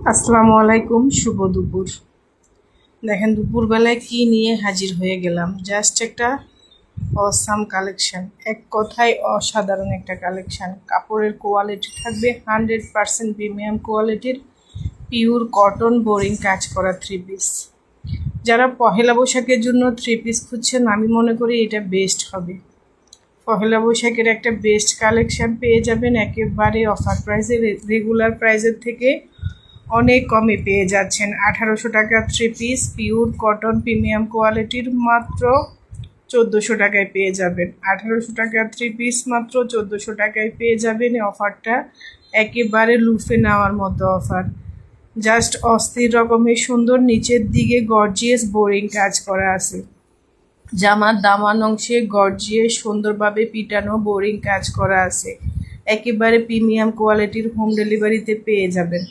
আসসালামু আলাইকুম, শুভ দুপুর। দেখেন দুপুরবেলায় কি নিয়ে হাজির হয়ে গেলাম। জাস্ট একটা অসাম কালেকশন, এক কথায় অসাধারণ একটা কালেকশন। কাপড়ের কোয়ালিটি থাকবে 100% প্রিমিয়াম কোয়ালিটির, পিওর কটন বোরিং কাজ করা থ্রি পিস। যারা পহেলা বৈশাখের জন্য থ্রি পিস খুঁজছেন, আমি মনে করি এটা বেস্ট হবে। পহেলা বৈশাখের একটা বেস্ট কালেকশন পেয়ে যাবেন একেবারে অফার প্রাইসে। রেগুলার প্রাইসের থেকে অনেক কমে পেয়ে যাচ্ছেন। 1800 টাকা three piece pure cotton premium কোয়ালিটির মাত্র 1400 টাকায় পেয়ে যাবেন। 1800 টাকা থ্রি পিস মাত্র 1400 টাকায় পেয়ে যাবেন। এই অফারটা একেবারে লুফে নেওয়ার মতো অফার। জাস্ট অস্থির রকমের সুন্দর, নিচের দিকে গর্জিয়াস বোরিং কাজ করা আছে। জামার দামান অংশে গর্জিয়াস সুন্দরভাবে পিটানো বোরিং কাজ করা আছে। একেবারে প্রিমিয়াম কোয়ালিটির, হোম ডেলিভারিতে পেয়ে যাবেন।